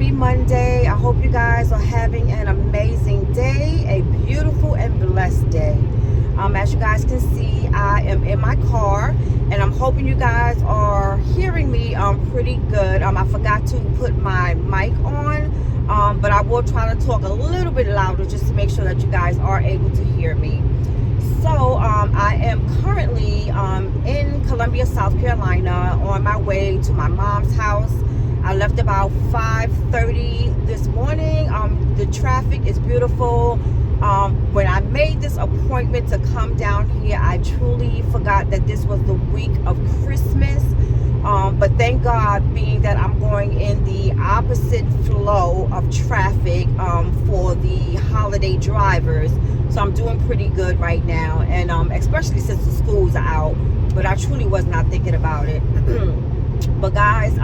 Happy Monday. I hope you guys are having an amazing day, a beautiful and blessed day. As you guys can see, I am in my car and I'm hoping you guys are hearing me pretty good. I forgot to put my mic on, but I will try to talk a little bit louder just to make sure that you guys are able to hear me. So I am currently in Columbia, South Carolina, on my way to my mom's house. I left about 5:30 this morning. The traffic is beautiful. When I made this appointment to come down here, I truly forgot that this was the week of Christmas. But thank God, being that I'm going in the opposite flow of traffic for the holiday drivers. So I'm doing pretty good right now, and especially since the schools are out. But I truly was not thinking about it. But guys,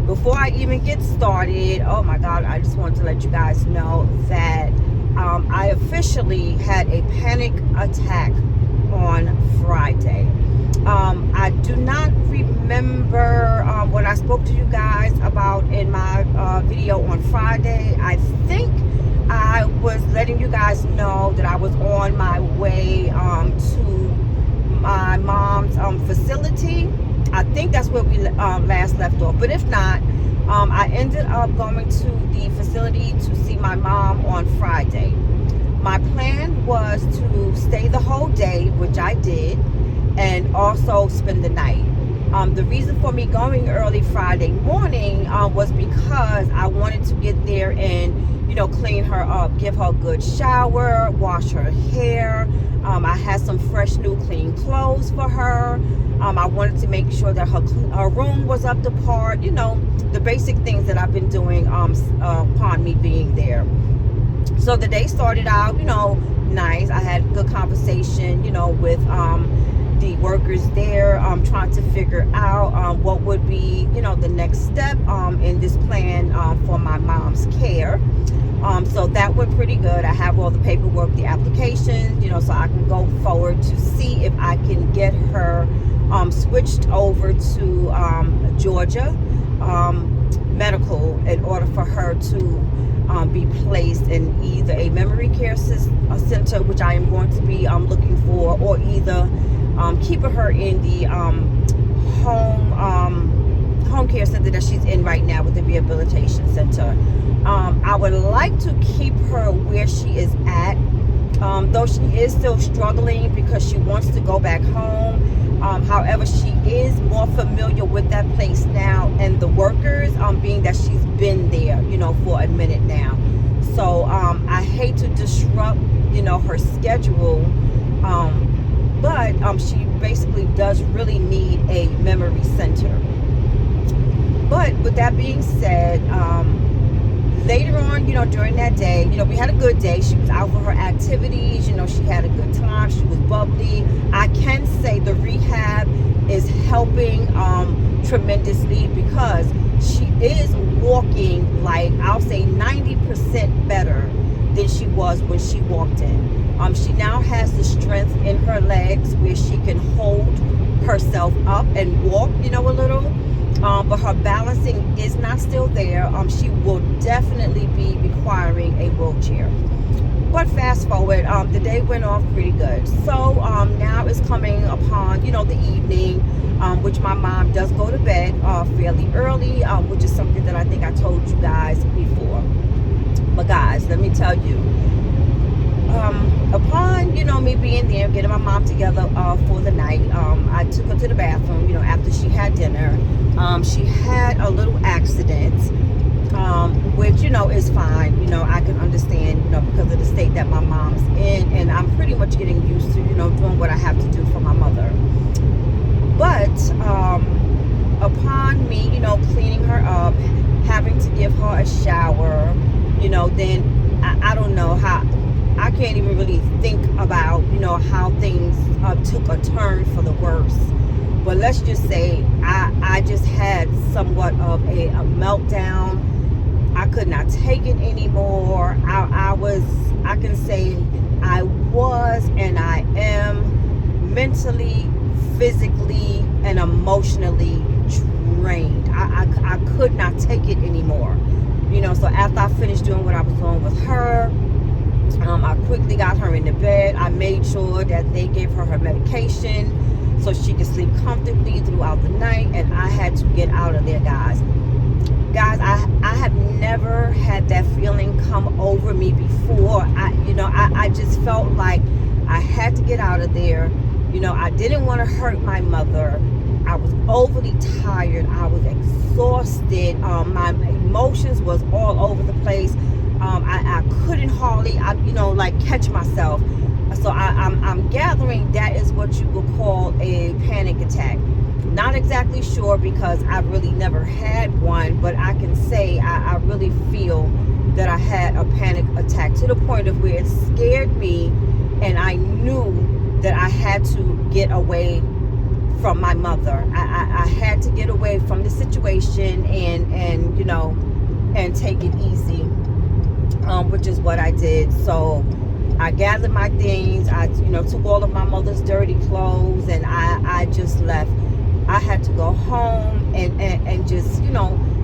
before I even get started, oh my God, I just wanted to let you guys know that I officially had a panic attack on Friday. I do not remember what I spoke to you guys about in my video on Friday. I think I was letting you guys know that I was on my way to my mom's facility. I think that's where we last left off. But if not, I ended up going to the facility to see my mom on Friday. My plan was to stay the whole day, which I did, and also spend the night. The reason for me going early Friday morning was because I wanted to get there and, clean her up, give her a good shower, wash her hair. I had some fresh new clean clothes for her. I wanted to make sure that her room was up to par, the basic things that I've been doing upon me being there. So the day started out, nice. I had good conversation, with the workers there, trying to figure out what would be, the next step in this plan for my mom's care. So that went pretty good. I have all the paperwork, the applications, so I can go forward to see if I can get her switched over to Georgia Medical in order for her to be placed in either a memory care center, which I am going to be looking for, or either keeping her in the home care center that she's in right now with the rehabilitation center. I would like to keep her where she is at, though she is still struggling because she wants to go back home. However, she is more familiar with that place now and the workers, being that she's been there, for a minute now. So I hate to disrupt, her schedule, but she basically does really need a memory center. But with that being said, later on, during that day, we had a good day. She was out for her activities. She had a good time. She was bubbly. I can say the rehab is helping tremendously, because she is walking, like, I'll say 90% better than she was when she walked in. She now has the strength in her legs where she can hold herself up and walk, a little. But her balancing is not still there. She will definitely be requiring a wheelchair. But fast forward, the day went off pretty good. So now it's coming upon, the evening, which my mom does go to bed fairly early, which is something that I think I told you guys before. But guys, let me tell you, upon, me being there, getting my mom together for the night, I took her to the bathroom, after she had dinner. She had a little accident, which, is fine. I can understand, because of the state that my mom's in, and I'm pretty much getting used to, doing what I have to do for my mother. But upon me, cleaning her up, having to give her a shower, then I don't know how, I can't even really think about, how things took a turn for the worse. But let's just say I just had somewhat of a meltdown. I could not take it anymore. I can say I was and I am mentally, physically, and emotionally drained. I could not take it anymore. So after I finished doing what I was doing with her, I quickly got her into bed. I made sure that they gave her medication so she could sleep comfortably throughout the night, and I had to get out of there, guys. I have never had that feeling come over me before. I just felt like I had to get out of there. I didn't want to hurt my mother. I was overly tired. I was exhausted. My emotions was all over the place. I couldn't hardly, catch myself. So I'm gathering that is what you would call a panic attack. Not exactly sure because I really never had one, but I can say I really feel that I had a panic attack to the point of where it scared me, and I knew that I had to get away from my mother. I had to get away from the situation and take it easy, which is what I did. So I gathered my things. I took all of my mother's dirty clothes, and I just left. I had to go home and just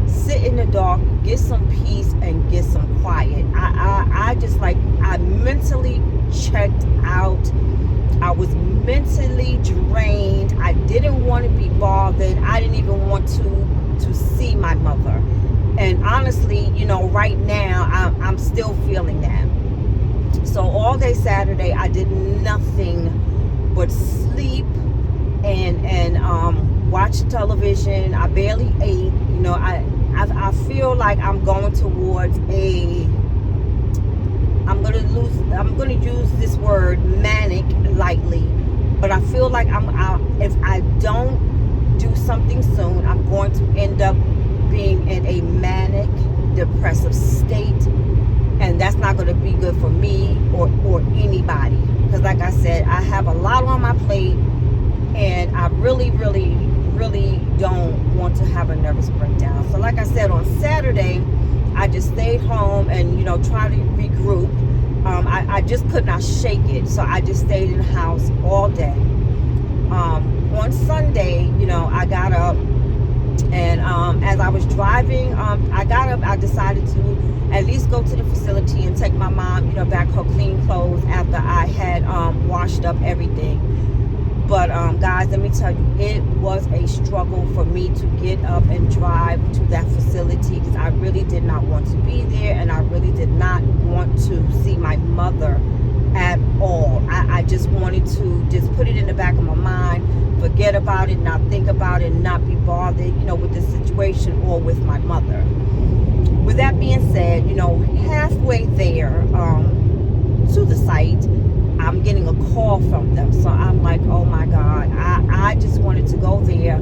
sit in the dark, get some peace and get some quiet. I mentally checked out. I was mentally drained. I didn't want to be bothered. I didn't even want to see my mother. And honestly, right now I'm still feeling that. So all day Saturday I did nothing but sleep and watch television. I barely ate. I feel like I'm going towards I'm gonna use this word manic lightly, but I feel like if I don't do something soon, I'm going to end up being in a manic depressive state, and that's not going to be good for me or anybody, because like I said, I have a lot on my plate, and I really don't want to have a nervous breakdown. So like I said, on Saturday I just stayed home and tried to regroup. I just could not shake it, so I just stayed in the house all day. On Sunday, I got up, and as I was driving, I decided to at least go to the facility and take my mom back her clean clothes after I had washed up everything. But guys, let me tell you, it was a struggle for me to get up and drive to that facility, because I really did not want to be there, and I really did not want to see my mother at all. I just wanted to just put it in the back of my mind, forget about it, not think about it, not be bothered, with the situation or with my mother. With that being said, halfway there to the site, I'm getting a call from them. So I'm like, oh my God, I just wanted to go there,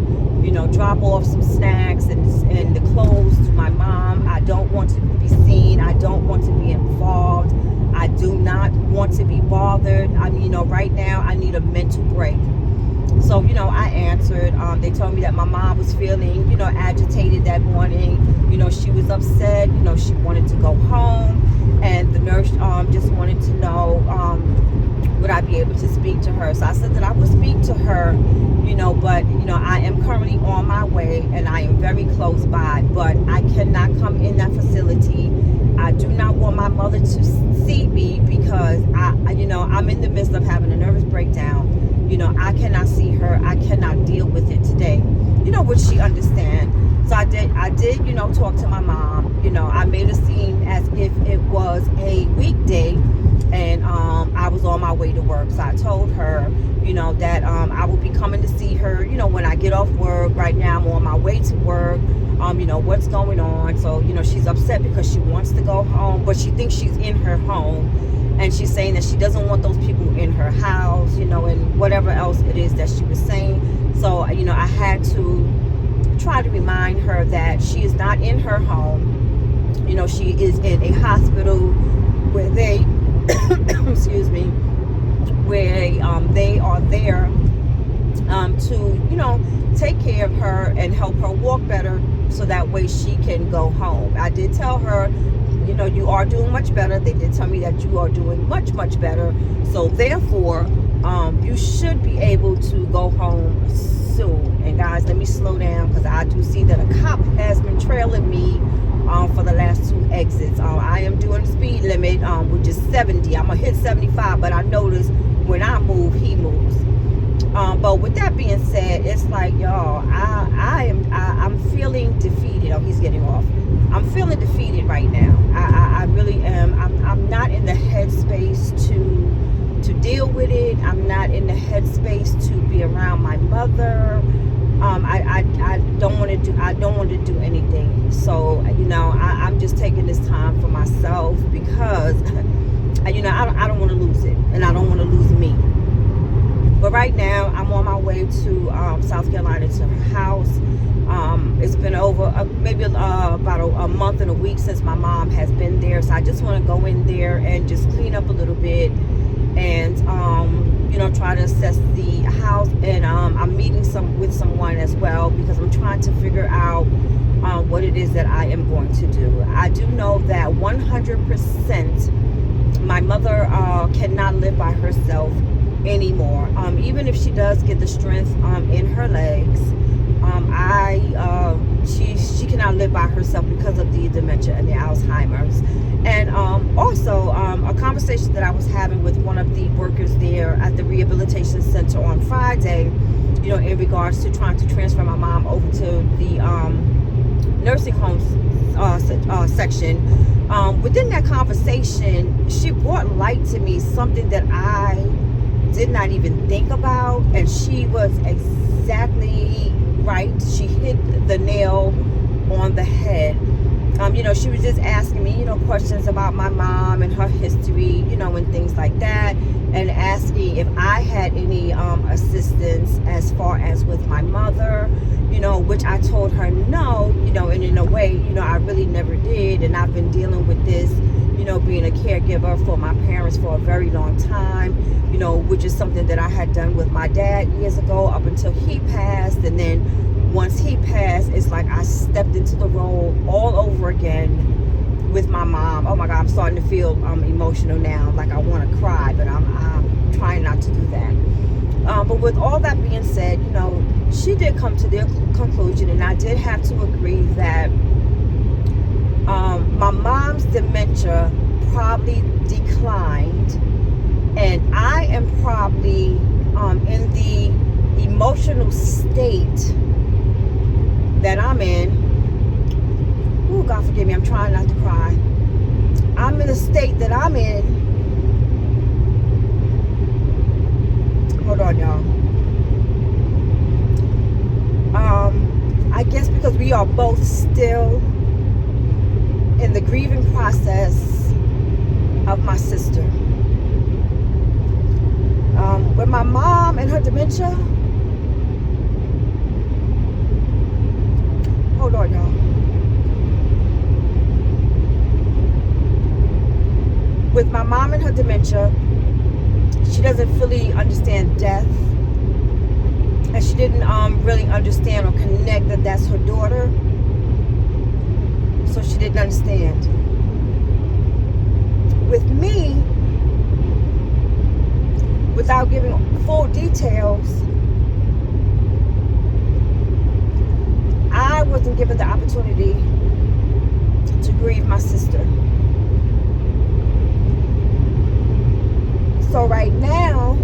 drop off some snacks and the clothes to my mom. I don't want to be seen. I don't want to be involved. I do not want to be bothered. Right now I need a mental break. So, I answered. They told me that my mom was feeling, agitated that morning. She was upset. She wanted to go home. And the nurse just wanted to know, would I be able to speak to her? So I said that I would speak to her, but, I am currently on my way, and I am very close by. But I cannot come in that facility. I do not want my mother to see me, because I'm in the midst of having a nervous breakdown. I cannot see her. I cannot deal with it today. Would she understand? So I did, talk to my mom. I made a scene as if it was a weekday, and I was on my way to work. So I told her, that I will be coming to see her, when I get off work. Right now I'm on my way to work. What's going on? So, she's upset because she wants to go home, but she thinks she's in her home. And she's saying that she doesn't want those people in her house, and whatever else it is that she was saying. So, I had to try to remind her that she is not in her home. She is in a hospital where they, excuse me, where they are there to take care of her and help her walk better, so that way she can go home. I did tell her, you are doing much better. They did tell me that you are doing much better. So therefore, you should be able to go home soon. And guys, let me slow down, because I do see that a cop has been trailing me for the last 2 exits. I am doing the speed limit, which is 70. I'm gonna hit 75, but I notice when I move, he moves. But with that being said, it's like, y'all, I'm feeling defeated. Oh, he's getting off. I'm feeling defeated right now. I really am. I'm not in the headspace to deal with it. I'm not in the headspace to be around my mother. I don't want to do anything. So, I'm just taking this time for myself because, I don't want to lose it, and I don't want to lose me. But right now, I'm on my way to South Carolina to her house. It's been over maybe about a month and a week since my mom has been there. So I just want to go in there and just clean up a little bit and, try to assess the house. And I'm meeting with someone as well because I'm trying to figure out what it is that I am going to do. I do know that 100% my mother cannot live by herself anymore. Even if she does get the strength in her legs, she cannot live by herself because of the dementia and the Alzheimer's. And also a conversation that I was having with one of the workers there at the rehabilitation center on Friday, in regards to trying to transfer my mom over to the nursing homes section. Within that conversation, she brought light to me something that I did not even think about, and she was exactly right. She hit the nail on the head. She was just asking me, questions about my mom and her history, and things like that, and asking if I had any assistance as far as with my mother, which I told her no, and in a way, I really never did. And I've been dealing with this, being a caregiver for my parents for a very long time, which is something that I had done with my dad years ago up until he passed. And then once he passed, it's like I stepped into the role all over again with my mom. Oh my God, I'm starting to feel emotional now. Like I want to cry, but I'm trying not to do that. But with all that being said, she did come to the conclusion, and I did have to agree that my mom's dementia probably declined, and I am probably in the emotional state that I'm in. Oh, God forgive me, I'm trying not to cry. I'm in a state that I'm in. Hold on, y'all. I guess because we are both still in the grieving process of my sister. With my mom and her dementia. Hold on, y'all. With my mom and her dementia, she doesn't fully understand death. And she didn't really understand or connect that that's her daughter. So she didn't understand. With me, without giving full details, I wasn't given the opportunity to grieve my sister. So right now,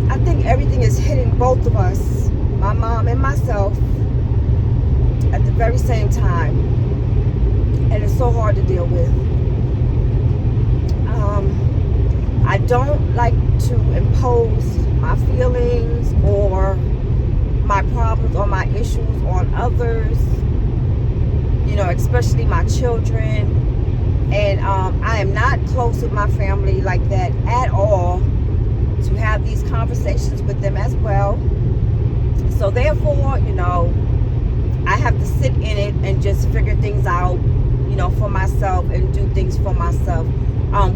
I think everything is hitting both of us, my mom and myself, at the very same time. And it's so hard to deal with. I don't like to impose my feelings or my problems or my issues on others, especially my children. And I am not close with my family like that at all to have these conversations with them as well. So therefore, I have to sit in it and just figure things out, for myself and do things for myself,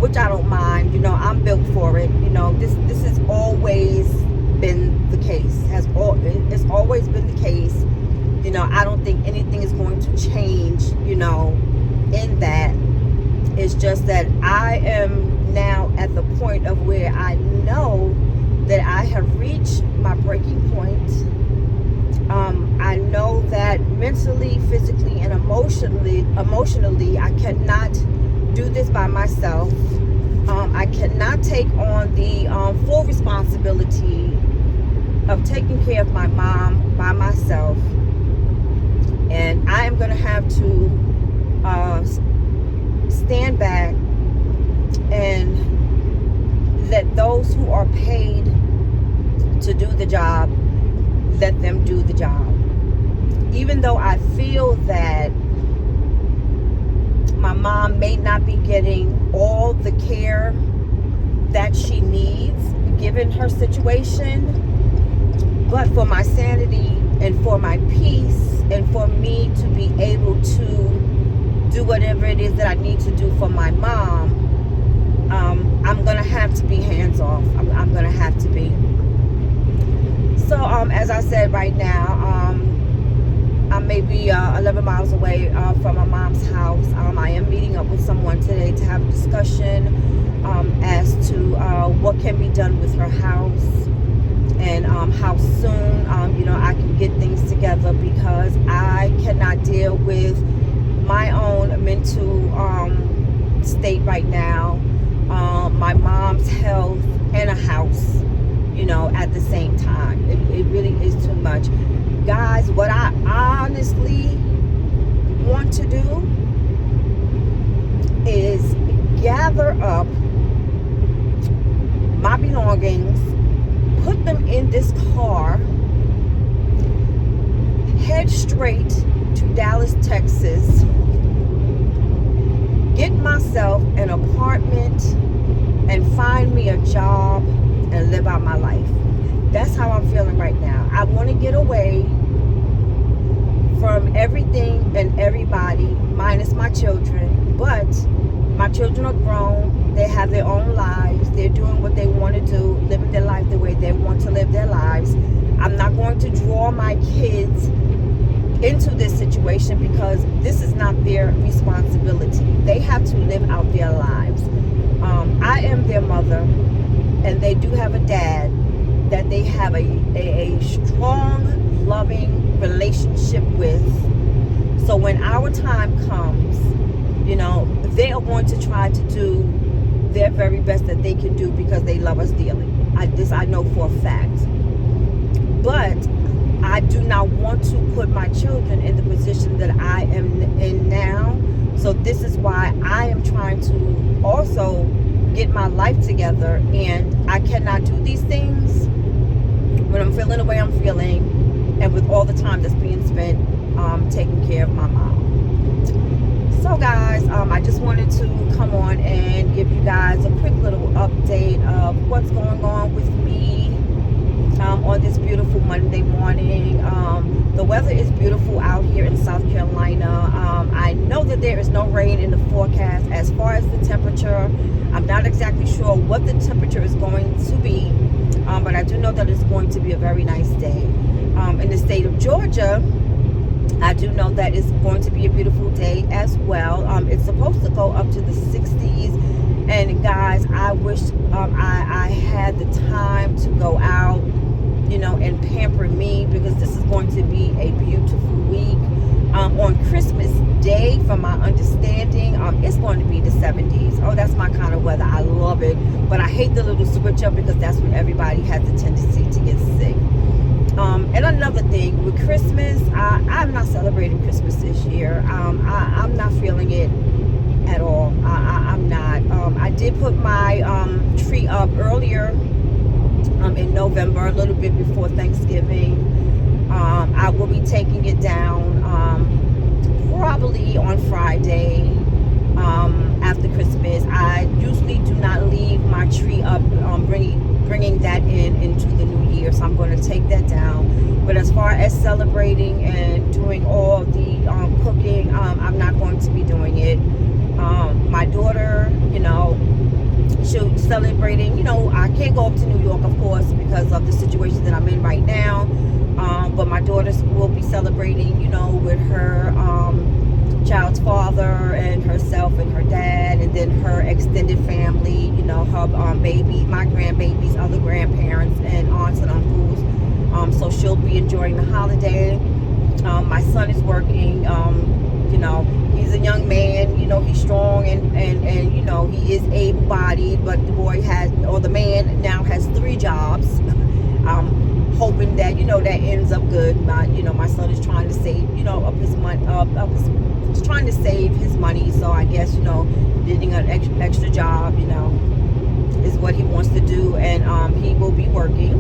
which I don't mind. I'm built for it. This has always been the case. It's always been the case. I don't think anything is going to change, in that. It's just that I am now at the point of where I know that I have reached my breaking point. I know that mentally, physically, and emotionally, I cannot do this by myself. I cannot take on the full responsibility of taking care of my mom by myself. And I am going to have to stand back and let those who are paid to do the job, let them do the job. Even though I feel that my mom may not be getting all the care that she needs given her situation, but for my sanity and for my peace and for me to be able to do whatever it is that I need to do for my mom, I'm going to have to be hands off. I'm going to have to be. So as I said, right now, I'm maybe 11 miles away from my mom's house. I am meeting up with someone today to have a discussion as to what can be done with her house and how soon I can get things together, because I cannot deal with my own mental state right now, my mom's health, and a house, at the same time. It really is too much. Guys, what I honestly want to do is gather up my belongings, put them in this car, head straight to Dallas, Texas, get myself an apartment, and find me a job and live out my life. That's how I'm feeling right now. I want to get away from everything and everybody, minus my children. But my children are grown. They have their own lives. They're doing what they want to do, living their life the way they want to live their lives. I'm not going to draw my kids into this situation, because this is not their responsibility. They have to live out their lives. I am their mother, and they do have a dad that they have a strong, loving relationship with. So when our time comes, they are going to try to do their very best that they can do, because they love us dearly. I know for a fact. But I do not want to put my children in the position that I am in now. So this is why I am trying to also get my life together. And I cannot do these things when I'm feeling the way I'm feeling, and with all the time that's being spent taking care of my mom. So guys, I just wanted to come on and give you guys a quick little update of what's going on with me on this beautiful Monday morning. The weather is beautiful out here in South Carolina. I know that there is no rain in the forecast. As far as the temperature, I'm not exactly sure what the temperature is going to be, but I do know that it's going to be a very nice day. In the state of Georgia, I do know that it's going to be a beautiful day as well. It's supposed to go up to the 60s. And guys, I wish I had the time to go out, and pamper me, because this is going to be a beautiful week. On Christmas Day, from my understanding, it's going to be the 70s. Oh, that's my kind of weather. I love it. But I hate the little switch up, because that's when everybody has a tendency to get sick. And another thing, with Christmas, I'm not celebrating Christmas this year. I'm not feeling it at all. I'm not. I did put my tree up earlier in November, a little bit before Thanksgiving. I will be taking it down probably on Friday after Christmas. I usually do not leave my tree up, bringing that into the new year, so I'm going to take that down. But as far as celebrating and doing all the cooking, I'm not going to be doing it. My daughter, she's celebrating. I can't go up to New York, of course, because of the situation that I'm in right now. But my daughter will be celebrating, with her child's father and herself and her dad, and then her extended family, her baby, my grandbabies, other grandparents, and aunts and uncles. So she'll be enjoying the holiday. My son is working. You know, he's a young man. You know, he's strong and you know, he is able-bodied. But the boy has, or the man now has 3 jobs. Hoping that, you know, that ends up good. My son is trying to save, you know, up his money, trying to save his money. So I guess, you know, getting an extra job, you know, is what he wants to do, and he will be working.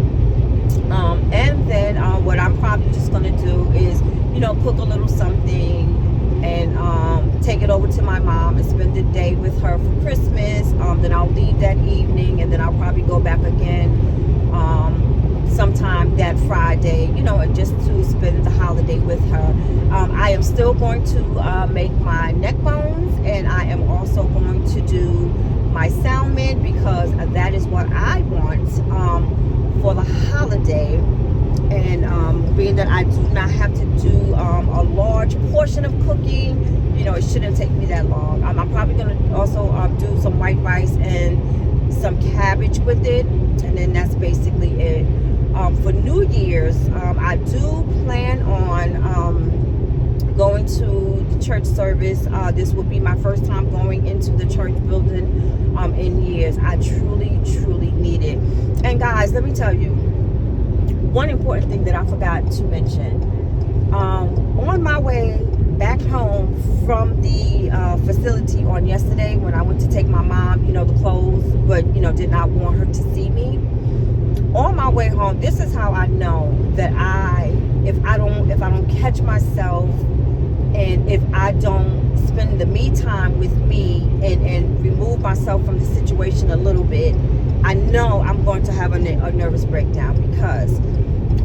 And then what I'm probably just gonna do is, you know, cook a little something and take it over to my mom and spend the day with her for Christmas. Then I'll leave that evening, and then I'll probably go back again sometime that Friday, you know, just to spend the holiday with her. I am still going to make my neck bones, and I am also going to do my salmon, because that is what I want for the holiday. And being that I do not have to do a large portion of cooking, you know, it shouldn't take me that long. I'm probably going to also do some white rice and some cabbage with it, and then that's basically it. For New Year's, I do plan on going to the church service. This will be my first time going into the church building in years. I truly, truly need it. And guys, let me tell you, one important thing that I forgot to mention. On my way back home from the facility on yesterday, when I went to take my mom, you know, the clothes, but, you know, did not want her to see me. On my way home, this is how I know that if I don't catch myself, and if I don't spend the me time with me and remove myself from the situation a little bit, I know I'm going to have a nervous breakdown. Because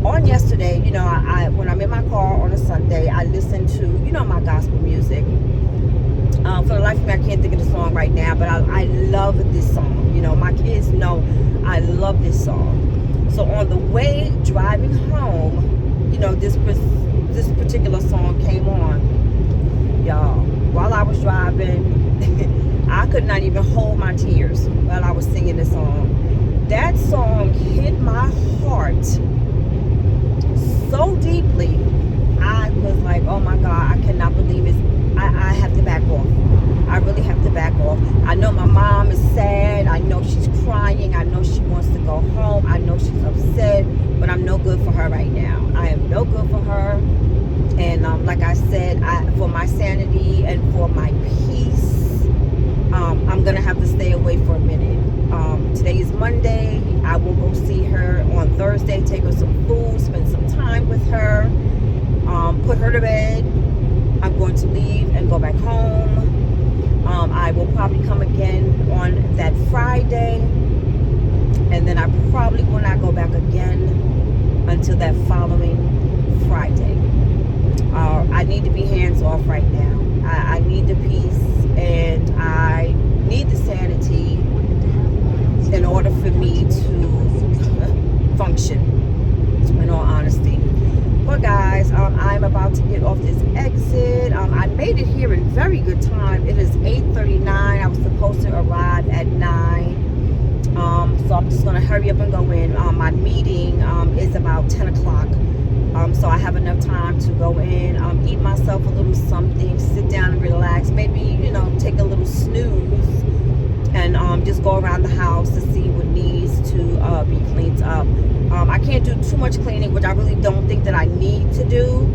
on yesterday, you know, I when I'm in my car on a Sunday, I listen to, you know, my gospel music. For the life of me, I can't think of the song right now, but I love this song. You know, my kids know I love this song. So on the way driving home, you know, this particular song came on, y'all. While I was driving, I could not even hold my tears while I was singing this song. That song hit my heart so deeply. I was like, oh my God, I cannot believe it. I have to back off. I really have to back off. I know my mom is sad. I know she's crying. I know she wants to go home. I know she's upset, but I'm no good for her right now. I am no good for her. And like I said, for my sanity and for my peace, I'm going to have to stay away for a minute. Today is Monday. I will go see her on Thursday, take her some food, spend some time with her, put her to bed. I'm going to leave and go back home. I will probably come again on that Friday, and then I probably will not go back again until that following Friday. I need to be hands off right now. I need the peace, and I need the sanity in order for me to function, in all honesty. But guys, I'm about to get off this exit. I made it here in very good time. It is 8:39. I was supposed to arrive at 9. So I'm just going to hurry up and go in. My meeting is about 10 o'clock. So I have enough time to go in, eat myself a little something, sit down and relax. Maybe, you know, take a little snooze, and just go around the house to see what needs to be cleaned up. I can't do too much cleaning, which I really don't think that I need to do,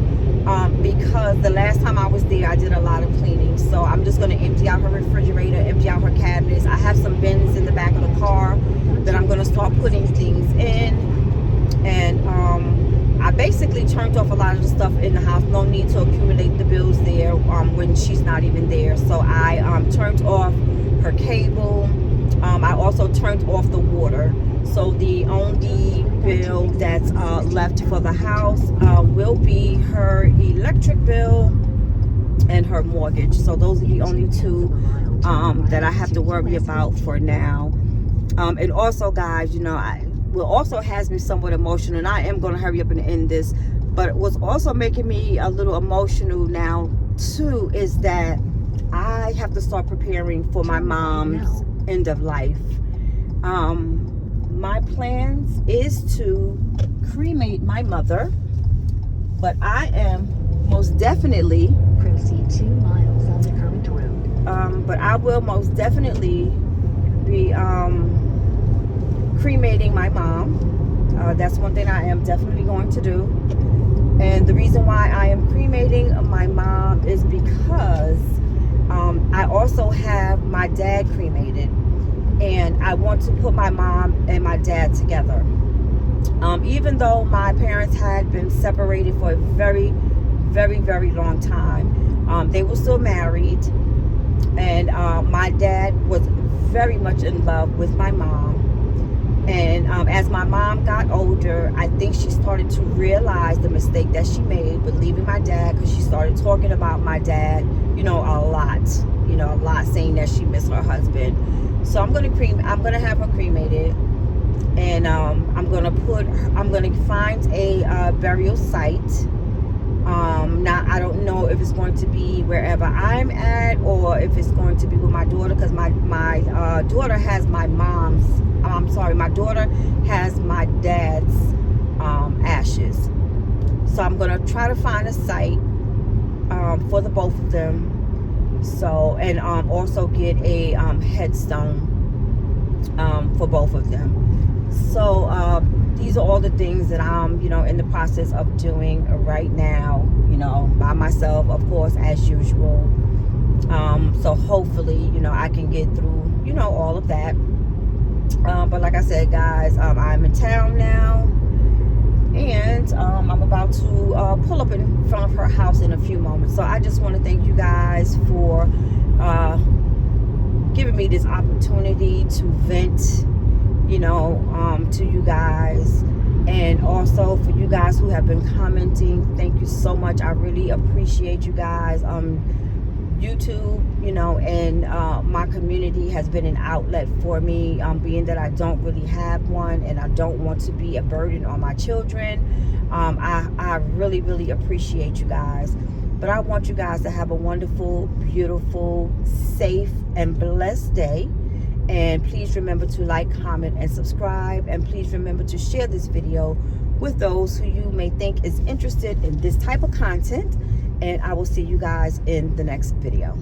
because the last time I was there, I did a lot of cleaning. So I'm just going to empty out her refrigerator, empty out her cabinets. I have some bins in the back of the car that I'm going to start putting things in. And I basically turned off a lot of the stuff in the house. No need to accumulate the bills there when she's not even there. So I turned off her cable. I also turned off the water. So the only bill that's left for the house will be her electric bill and her mortgage. So those are the only two that I have to worry about for now. And also, guys, you know, what also has me somewhat emotional, and I am going to hurry up and end this, but what's also making me a little emotional now too is that I have to start preparing for my mom's end of life. My plans is to cremate my mother, but I am most definitely proceed 2 miles on the current road. but I will most definitely be cremating my mom. That's one thing I am definitely going to do. And the reason why I am cremating my mom is because I also have my dad cremated, and I want to put my mom and my dad together. Even though my parents had been separated for a very, very, very long time, they were still married, and my dad was very much in love with my mom. And as my mom got older, I think she started to realize the mistake that she made with leaving my dad, because she started talking about my dad, a lot, saying that she missed her husband. So I'm gonna have her cremated, and I'm gonna find a burial site. Now I don't know if it's going to be wherever I'm at, or if it's going to be with my daughter, because my daughter has my daughter has my dad's ashes. So I'm gonna try to find a site for the both of them. So, and also get a headstone for both of them. So these are all the things that I'm in the process of doing right now, by myself, of course, as usual. So hopefully I can get through all of that. But like I said, guys, I'm in town now, and I'm about to pull up in front of her house in a few moments. So I just want to thank you guys for giving me this opportunity to vent, to you guys, and also for you guys who have been commenting. Thank you so much. I really appreciate you guys. YouTube, and my community has been an outlet for me, being that I don't really have one, and I don't want to be a burden on my children. I really, really appreciate you guys. But I want you guys to have a wonderful, beautiful, safe, and blessed day. And please remember to like, comment, and subscribe. And please remember to share this video with those who you may think is interested in this type of content. And I will see you guys in the next video.